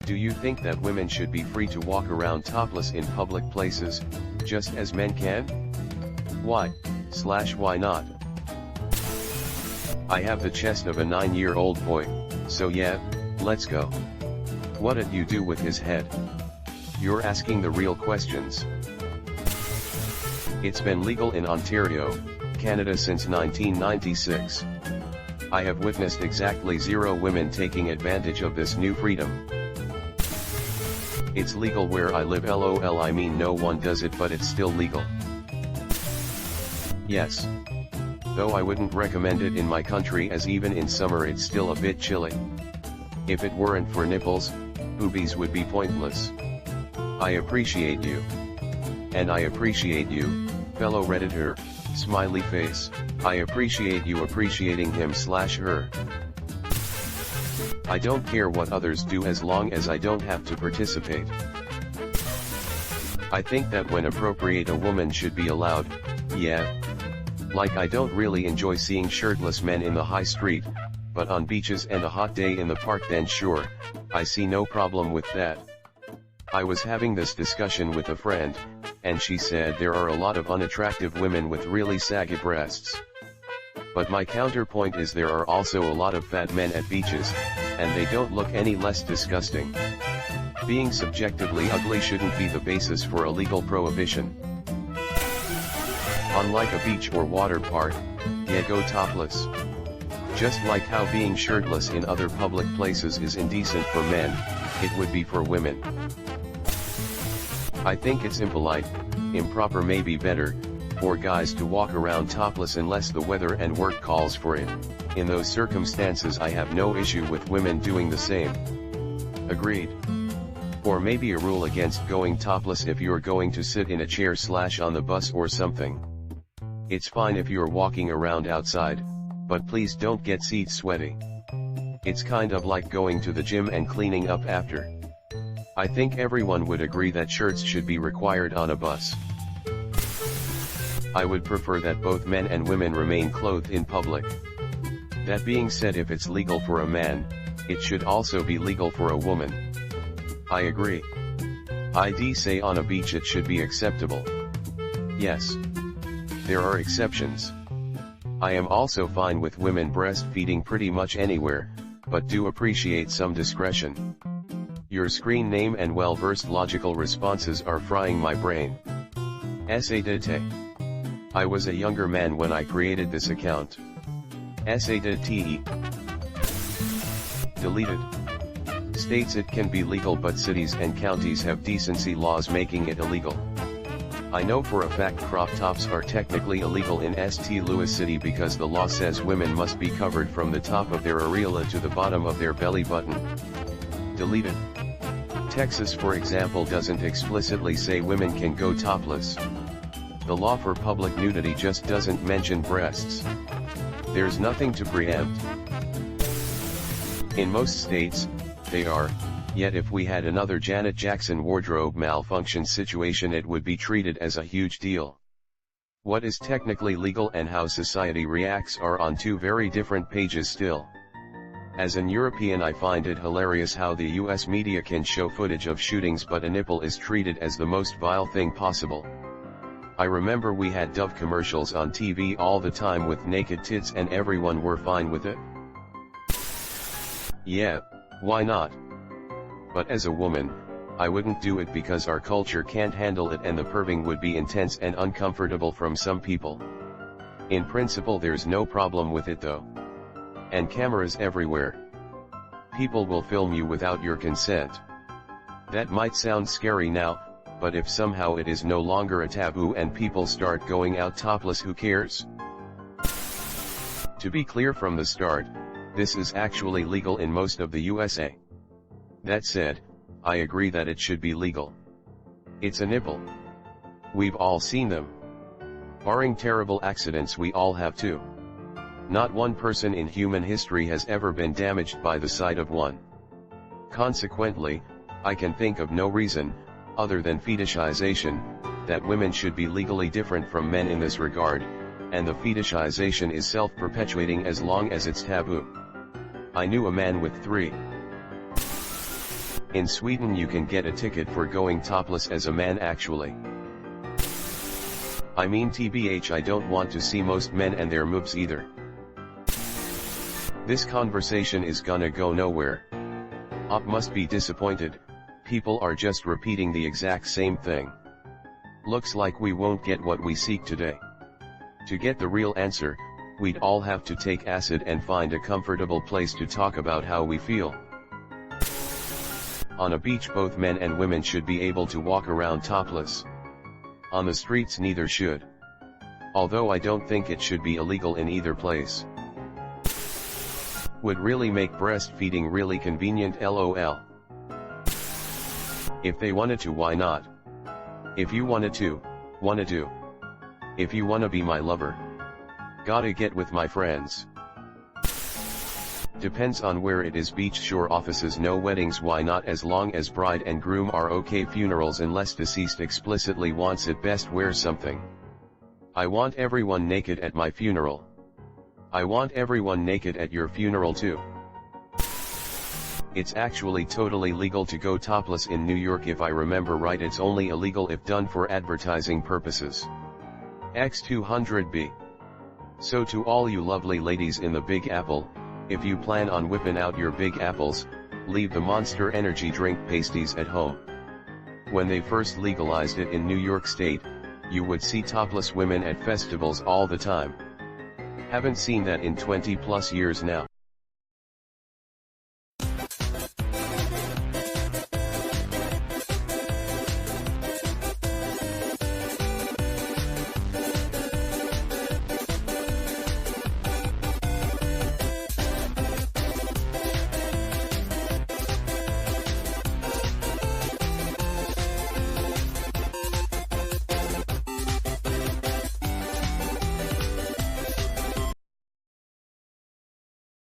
Do you think that women should be free to walk around topless in public places, just as men can? Why not? I have the chest of a 9-year-old boy, so yeah, let's go. What'd you do with his head? You're asking the real questions. It's been legal in Ontario, Canada since 1996. I have witnessed exactly 0 women taking advantage of this new freedom. It's legal where I live, lol. I mean, no one does it, but it's still legal. Yes. Though I wouldn't recommend it in my country, as even in summer it's still a bit chilly. If it weren't for nipples, boobies would be pointless. I appreciate you. And I appreciate you, fellow Redditor, smiley face. I appreciate you appreciating him/her. I don't care what others do as long as I don't have to participate. I think that when appropriate, a woman should be allowed, yeah. Like, I don't really enjoy seeing shirtless men in the high street, but on beaches and a hot day in the park, then sure, I see no problem with that. I was having this discussion with a friend, and she said there are a lot of unattractive women with really saggy breasts. But my counterpoint is there are also a lot of fat men at beaches, and they don't look any less disgusting. Being subjectively ugly shouldn't be the basis for a legal prohibition. Unlike a beach or water park, yeah, go topless. Just like how being shirtless in other public places is indecent for men, it would be for women. I think it's impolite, improper, maybe better, for guys to walk around topless unless the weather and work calls for it. In those circumstances I have no issue with women doing the same. Agreed. Or maybe a rule against going topless if you're going to sit in a chair/on the bus or something. It's fine if you're walking around outside, but please don't get seat sweaty. It's kind of like going to the gym and cleaning up after. I think everyone would agree that shirts should be required on a bus. I would prefer that both men and women remain clothed in public. That being said, if it's legal for a man, it should also be legal for a woman. I agree. I'd say on a beach it should be acceptable. Yes. There are exceptions. I am also fine with women breastfeeding pretty much anywhere, but do appreciate some discretion. Your screen name and well-versed logical responses are frying my brain. Sadete. I was a younger man when I created this account. Sadete. Deleted. States it can be legal, but cities and counties have decency laws making it illegal. I know for a fact crop tops are technically illegal in St. Louis City because the law says women must be covered from the top of their areola to the bottom of their belly button. Deleted. Texas, for example, doesn't explicitly say women can go topless. The law for public nudity just doesn't mention breasts. There's nothing to preempt. In most states, they are. Yet if we had another Janet Jackson wardrobe malfunction situation, it would be treated as a huge deal. What is technically legal and how society reacts are on 2 very different pages still. As an European, I find it hilarious how the US media can show footage of shootings but a nipple is treated as the most vile thing possible. I remember we had Dove commercials on TV all the time with naked tits and everyone were fine with it. Yeah, why not? But as a woman, I wouldn't do it because our culture can't handle it and the perving would be intense and uncomfortable from some people. In principle there's no problem with it though. And cameras everywhere. People will film you without your consent. That might sound scary now, but if somehow it is no longer a taboo and people start going out topless, who cares? To be clear from the start, this is actually legal in most of the USA. That said, I agree that it should be legal. It's a nipple. We've all seen them. Barring terrible accidents, we all have too. Not one person in human history has ever been damaged by the sight of one. Consequently, I can think of no reason, other than fetishization, that women should be legally different from men in this regard, and the fetishization is self-perpetuating as long as it's taboo. I knew a man with 3 In Sweden you can get a ticket for going topless as a man actually. I mean TBH, I don't want to see most men and their moves either. This conversation is gonna go nowhere. Op must be disappointed, people are just repeating the exact same thing. Looks like we won't get what we seek today. To get the real answer, we'd all have to take acid and find a comfortable place to talk about how we feel. On a beach both men and women should be able to walk around topless. On the streets neither should. Although I don't think it should be illegal in either place. Would really make breastfeeding really convenient, lol. If they wanted to, why not? If you wanted to, wanna do. If you wanna be my lover, gotta get with my friends. Depends on where it is. Beach shore offices, no weddings, why not, as long as bride and groom are okay. Funerals, unless deceased explicitly wants it, best wear something. I want everyone naked at my funeral. I want everyone naked at your funeral too. It's actually totally legal to go topless in New York if I remember right. It's only illegal if done for advertising purposes. X200B. So to all you lovely ladies in the Big Apple, if you plan on whipping out your big apples, leave the Monster Energy drink pasties at home. When they first legalized it in New York State, you would see topless women at festivals all the time. Haven't seen that in 20+ years now.